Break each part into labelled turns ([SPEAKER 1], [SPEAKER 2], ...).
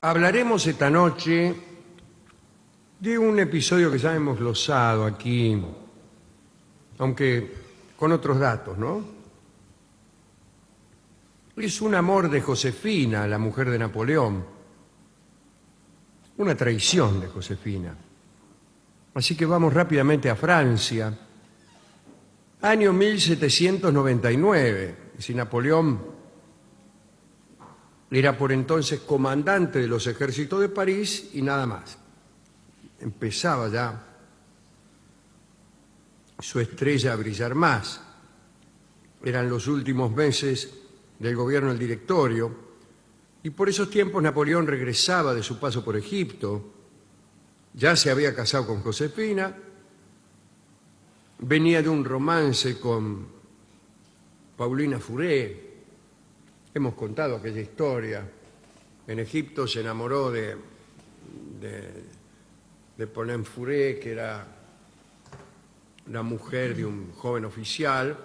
[SPEAKER 1] Hablaremos esta noche de un episodio que ya hemos glosado aquí, aunque con otros datos, ¿no? Es un amor de Josefina, la mujer de Napoleón, una traición de Josefina. Así que vamos rápidamente a Francia, año 1799, si Napoleón era por entonces comandante de los ejércitos de París y nada más. Empezaba ya su estrella a brillar más. Eran los últimos meses del gobierno del Directorio y por esos tiempos Napoleón regresaba de su paso por Egipto. Ya se había casado con Josefina, venía de un romance con Paulina Fouré. Hemos contado aquella historia. En Egipto se enamoró de Paulina Fouré, que era la mujer de un joven oficial,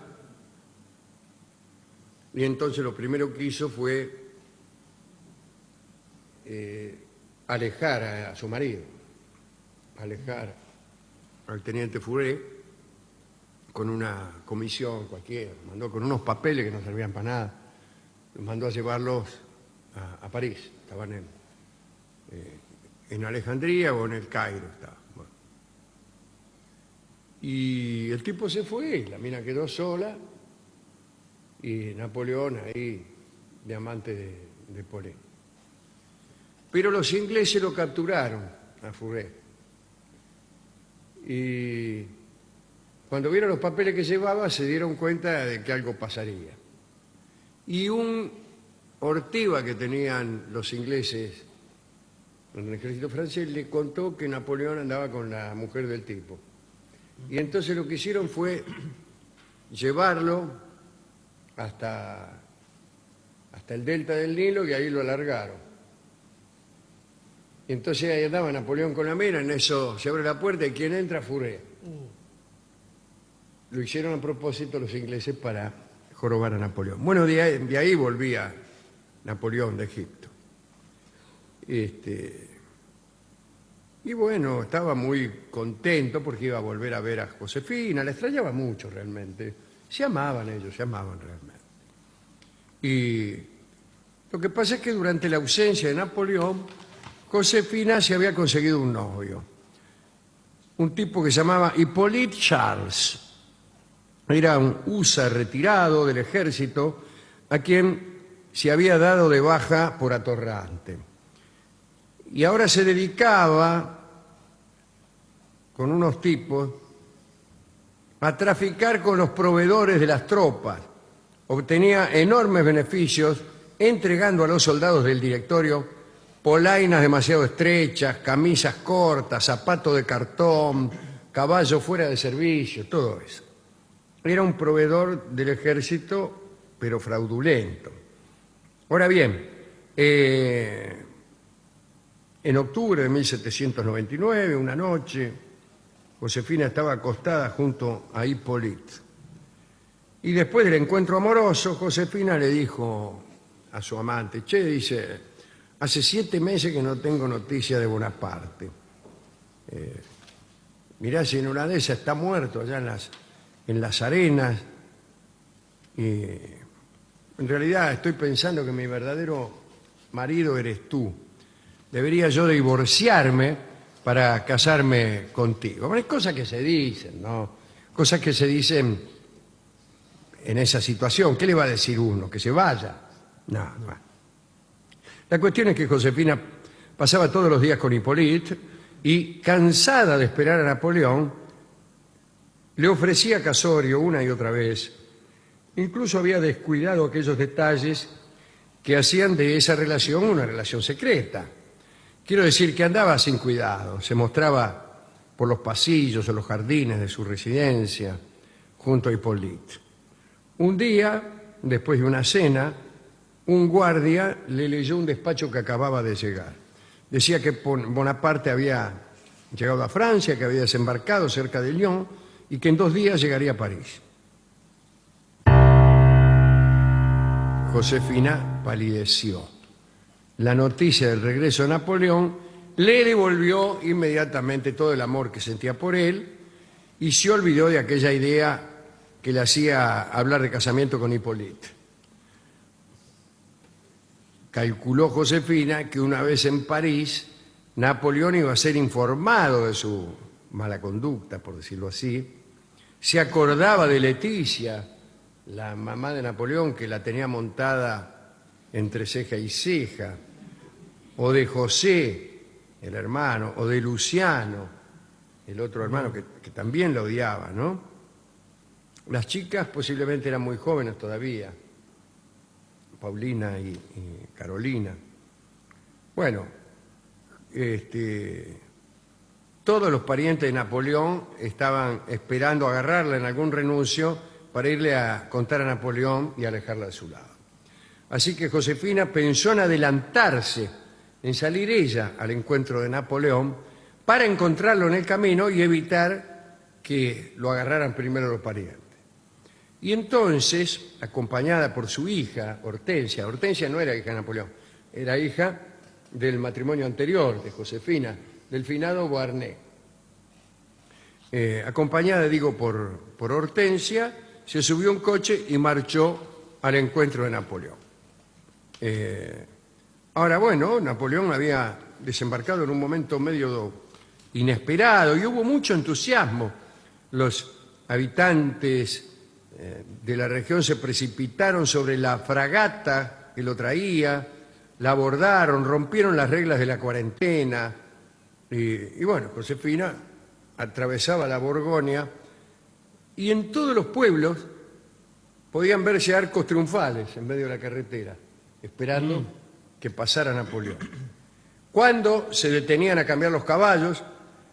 [SPEAKER 1] y entonces lo primero que hizo fue alejar a su marido, alejar al teniente Fouré con una comisión cualquiera, mandó con unos papeles que no servían para nada. Los mandó a llevarlos a París. Estaban en Alejandría o en el Cairo. Bueno. Y el tipo se fue, la mina quedó sola y Napoleón ahí de amante de Paulina. Pero los ingleses lo capturaron a Fouré. Y cuando vieron los papeles que llevaba se dieron cuenta de que algo pasaría. Y un ortiva que tenían los ingleses en el ejército francés le contó que Napoleón andaba con la mujer del tipo. Y entonces lo que hicieron fue llevarlo hasta el delta del Nilo y ahí lo alargaron. Y entonces ahí andaba Napoleón con la mina, en eso se abre la puerta y ¿quién entra? Fouré. Lo hicieron a propósito los ingleses para jorobar a Napoleón. Bueno, de ahí volvía Napoleón de Egipto. Y bueno, estaba muy contento porque iba a volver a ver a Josefina, la extrañaba mucho realmente. Se amaban ellos, se amaban realmente. Y lo que pasa es que durante la ausencia de Napoleón, Josefina se había conseguido un novio. Un tipo que se llamaba Hippolyte Charles. Era un húsar retirado del ejército a quien se había dado de baja por atorrante. Y ahora se dedicaba con unos tipos a traficar con los proveedores de las tropas. Obtenía enormes beneficios entregando a los soldados del Directorio polainas demasiado estrechas, camisas cortas, zapatos de cartón, caballos fuera de servicio, todo eso. Era un proveedor del ejército, pero fraudulento. Ahora bien, en octubre de 1799, una noche, Josefina estaba acostada junto a Hippolyte. Y después del encuentro amoroso, Josefina le dijo a su amante, che, dice, hace 7 meses que no tengo noticia de Bonaparte. Mirá si en una de esas está muerto allá en las arenas, y en realidad estoy pensando que mi verdadero marido eres tú. Debería yo divorciarme para casarme contigo. Bueno, hay cosas que se dicen, ¿no? Cosas que se dicen en esa situación. ¿Qué le va a decir uno? ¿Que se vaya? No, no. La cuestión es que Josefina pasaba todos los días con Hippolyte y, cansada de esperar a Napoleón, le ofrecía casorio una y otra vez. Incluso había descuidado aquellos detalles que hacían de esa relación una relación secreta. Quiero decir que andaba sin cuidado, se mostraba por los pasillos o los jardines de su residencia junto a Hippolyte. Un día, después de una cena, un guardia le leyó un despacho que acababa de llegar. Decía que Bonaparte había llegado a Francia, que había desembarcado cerca de Lyon y que en 2 días llegaría a París. Josefina palideció. la noticia del regreso de Napoleón, le devolvió inmediatamente todo el amor que sentía por él y se olvidó de aquella idea que le hacía hablar de casamiento con Hipólite. Calculó Josefina que una vez en París, Napoleón iba a ser informado de su mala conducta, por decirlo así. Se acordaba de Leticia, la mamá de Napoleón, que la tenía montada entre ceja y ceja, o de José, el hermano, o de Luciano, el otro hermano que también lo odiaba, ¿no? Las chicas posiblemente eran muy jóvenes todavía, Paulina y Carolina. Bueno, todos los parientes de Napoleón estaban esperando agarrarla en algún renuncio para irle a contar a Napoleón y alejarla de su lado. Así que Josefina pensó en adelantarse, en salir ella al encuentro de Napoleón para encontrarlo en el camino y evitar que lo agarraran primero los parientes. Y entonces, acompañada por su hija, Hortensia no era hija de Napoleón, era hija del matrimonio anterior de Josefina, del finado Beauharnais. Acompañada, digo, por Hortensia, se subió a un coche y marchó al encuentro de Napoleón. Ahora, bueno, Napoleón había desembarcado en un momento medio inesperado y hubo mucho entusiasmo. Los habitantes de la región se precipitaron sobre la fragata que lo traía, la abordaron, rompieron las reglas de la cuarentena y bueno, Josefina atravesaba la Borgoña y en todos los pueblos podían verse arcos triunfales en medio de la carretera, esperando que pasara Napoleón. Cuando se detenían a cambiar los caballos,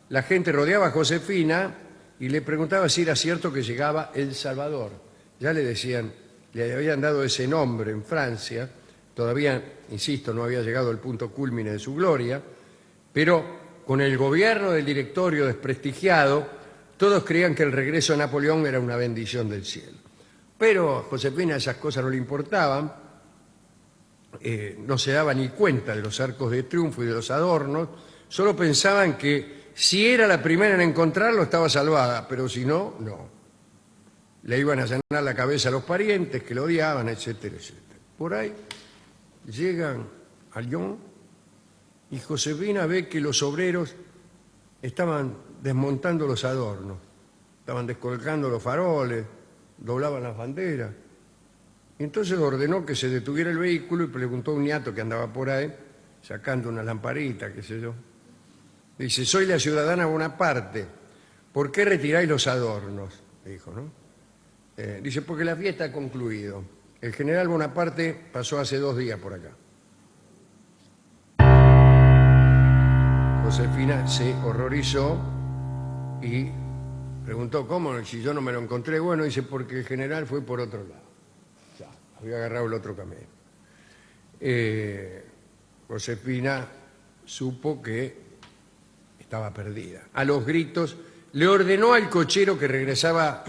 [SPEAKER 1] la gente rodeaba a Josefina y le preguntaba si era cierto que llegaba El Salvador. Ya le decían, le habían dado ese nombre en Francia, todavía, insisto, no había llegado al punto cúlmine de su gloria, pero con el gobierno del Directorio desprestigiado, todos creían que el regreso de Napoleón era una bendición del cielo. Pero a Josefina esas cosas no le importaban, no se daba ni cuenta de los arcos de triunfo y de los adornos, solo pensaban que si era la primera en encontrarlo estaba salvada, pero si no, no. Le iban a allanar la cabeza a los parientes que lo odiaban, etcétera, etcétera. Por ahí llegan a Lyon y Josefina ve que los obreros estaban desmontando los adornos, estaban descolgando los faroles, doblaban las banderas. Y entonces ordenó que se detuviera el vehículo y preguntó a un niato que andaba por ahí, sacando una lamparita, qué sé yo. Dice, soy la ciudadana Bonaparte, ¿por qué retiráis los adornos? Dijo, ¿no? Dice, porque la fiesta ha concluido. El general Bonaparte pasó hace 2 días por acá. Josefina se horrorizó y preguntó, ¿cómo? Si yo no me lo encontré. Bueno, dice, porque el general fue por otro lado. Ya, había agarrado el otro camino. Josefina supo que estaba perdida. A los gritos le ordenó al cochero que regresara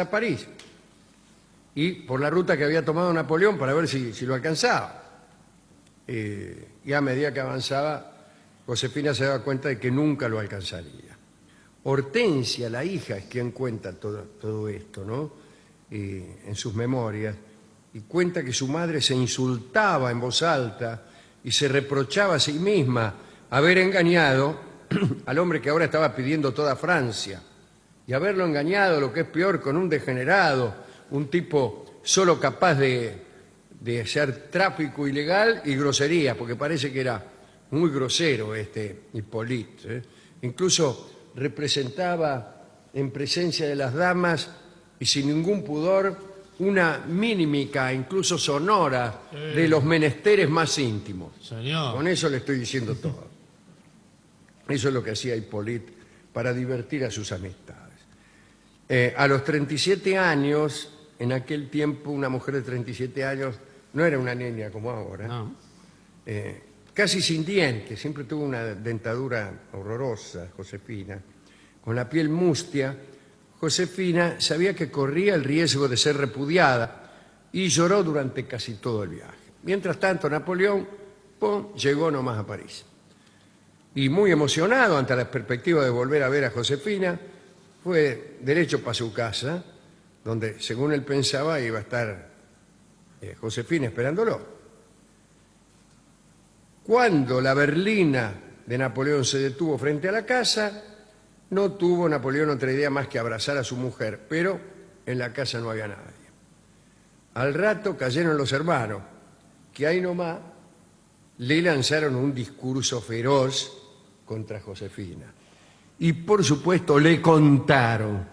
[SPEAKER 1] a París y por la ruta que había tomado Napoleón para ver si lo alcanzaba. Y a medida que avanzaba, Josefina se daba cuenta de que nunca lo alcanzaría. Hortensia, la hija, es quien cuenta todo esto, ¿no? En sus memorias, y cuenta que su madre se insultaba en voz alta y se reprochaba a sí misma haber engañado al hombre que ahora estaba pidiendo toda Francia y haberlo engañado, lo que es peor, con un degenerado, un tipo solo capaz de hacer tráfico ilegal y grosería, porque parece que era muy grosero este Hipólite. Incluso representaba en presencia de las damas y sin ningún pudor una mímica, incluso sonora, de los menesteres más íntimos.
[SPEAKER 2] Señor.
[SPEAKER 1] Con eso le estoy diciendo todo. Eso es lo que hacía Hipólite para divertir a sus amistades. A los 37 años, en aquel tiempo una mujer de 37 años no era una niña como ahora,
[SPEAKER 2] No.
[SPEAKER 1] Casi sin dientes, siempre tuvo una dentadura horrorosa, Josefina, con la piel mustia. Josefina sabía que corría el riesgo de ser repudiada y lloró durante casi todo el viaje. Mientras tanto, Napoleón ¡pum!, llegó nomás a París. Y muy emocionado ante la perspectiva de volver a ver a Josefina, fue derecho para su casa, donde, según él pensaba, iba a estar Josefina esperándolo. Cuando la berlina de Napoleón se detuvo frente a la casa, no tuvo Napoleón otra idea más que abrazar a su mujer, pero en la casa no había nadie. Al rato cayeron los hermanos, que ahí nomás le lanzaron un discurso feroz contra Josefina. Y por supuesto le contaron,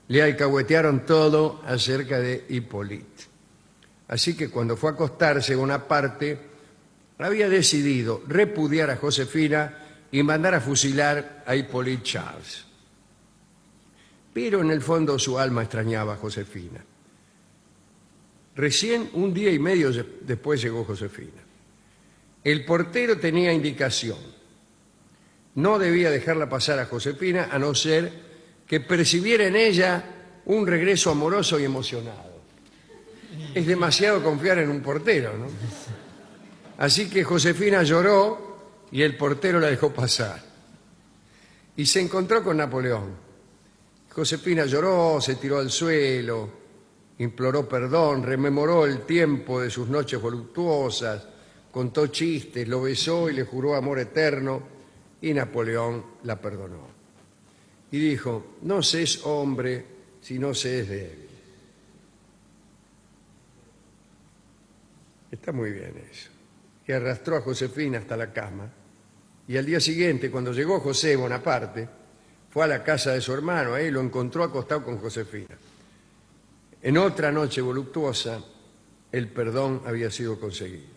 [SPEAKER 1] le alcahuetearon todo acerca de Hippolyte. Así que cuando fue a acostarse, Bonaparte había decidido repudiar a Josefina y mandar a fusilar a Hippolyte Charles. Pero en el fondo su alma extrañaba a Josefina. Recién un día y medio después llegó Josefina. El portero tenía indicación. No debía dejarla pasar a Josefina a no ser que percibiera en ella un regreso amoroso y emocionado. Es demasiado confiar en un portero, ¿no? Así que Josefina lloró y el portero la dejó pasar. Y se encontró con Napoleón. Josefina lloró, se tiró al suelo, imploró perdón, rememoró el tiempo de sus noches voluptuosas, contó chistes, lo besó y le juró amor eterno, y Napoleón la perdonó. Y dijo: no se es hombre si no se es débil. Está muy bien eso. Y arrastró a Josefina hasta la cama, y al día siguiente, cuando llegó José Bonaparte, fue a la casa de su hermano, ahí lo encontró acostado con Josefina. En otra noche voluptuosa, el perdón había sido conseguido.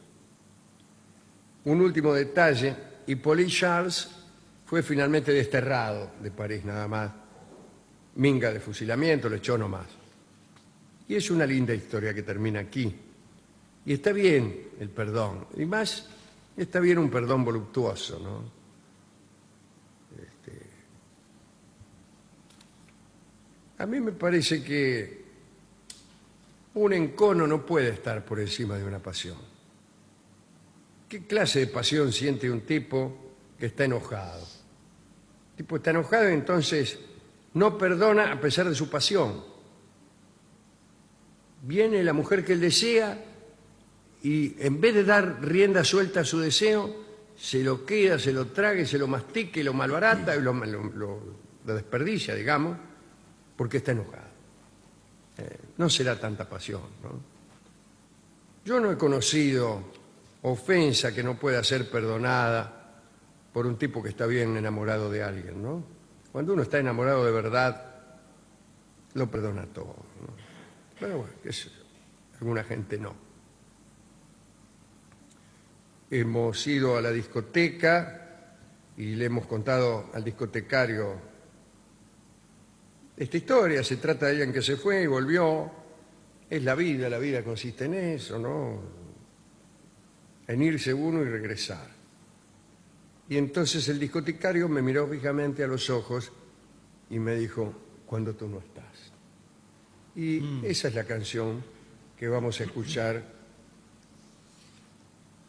[SPEAKER 1] Un último detalle: Hippolyte Charles fue finalmente desterrado de París, nada más. Minga de fusilamiento, le echó nomás. Y es una linda historia que termina aquí. Y está bien el perdón, y más está bien un perdón voluptuoso, ¿no? A mí me parece que un encono no puede estar por encima de una pasión. ¿Qué clase de pasión siente un tipo que está enojado? El tipo está enojado y entonces no perdona a pesar de su pasión. Viene la mujer que él desea y en vez de dar rienda suelta a su deseo, se lo queda, se lo traga, se lo mastica y lo malbarata y lo desperdicia, digamos, porque está enojado. No será tanta pasión, ¿no? Yo no he conocido ofensa que no pueda ser perdonada por un tipo que está bien enamorado de alguien, ¿no? Cuando uno está enamorado de verdad, lo perdona todo, ¿no? Pero bueno, qué sé yo, alguna gente no. Hemos ido a la discoteca y le hemos contado al discotecario esta historia. Se trata de alguien que se fue y volvió. Es la vida consiste en eso, ¿no? En irse uno y regresar. Y entonces el discotecario me miró fijamente a los ojos y me dijo: cuando tú no estás. Y esa es la canción que vamos a escuchar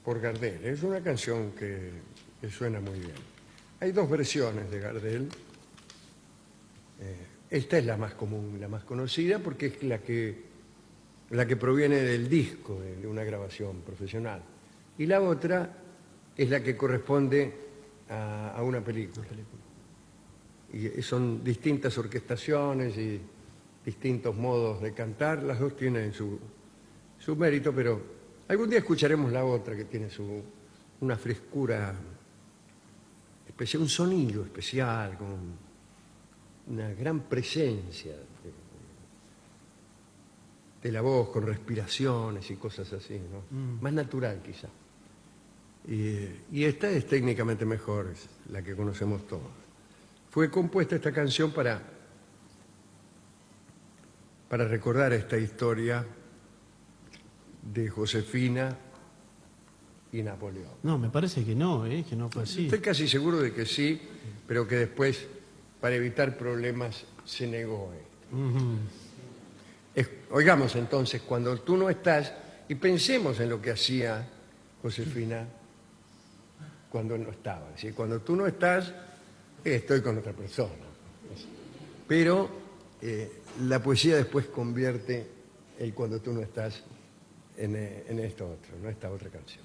[SPEAKER 1] por Gardel. Es una canción que suena muy bien. Hay dos versiones de Gardel. Esta es la más común, la más conocida, porque es la que proviene del disco, de una grabación profesional. Y la otra es la que corresponde a una película. Y son distintas orquestaciones y distintos modos de cantar. Las dos tienen su mérito, pero algún día escucharemos la otra, que tiene una frescura especial, un sonido especial, con una gran presencia de la voz, con respiraciones y cosas así, ¿no? Más natural quizá. Y esta es técnicamente mejor, es la que conocemos todos. Fue compuesta esta canción para recordar esta historia de Josefina y Napoleón.
[SPEAKER 2] No, me parece que no fue así.
[SPEAKER 1] Estoy casi seguro de que sí, pero que después, para evitar problemas, se negó. Oigamos entonces Cuando tú no estás y pensemos en lo que hacía Josefina cuando no estaba. Es decir, cuando tú no estás, estoy con otra persona. Pero la poesía después convierte el cuando tú no estás en esto otro, ¿no? Esta otra canción.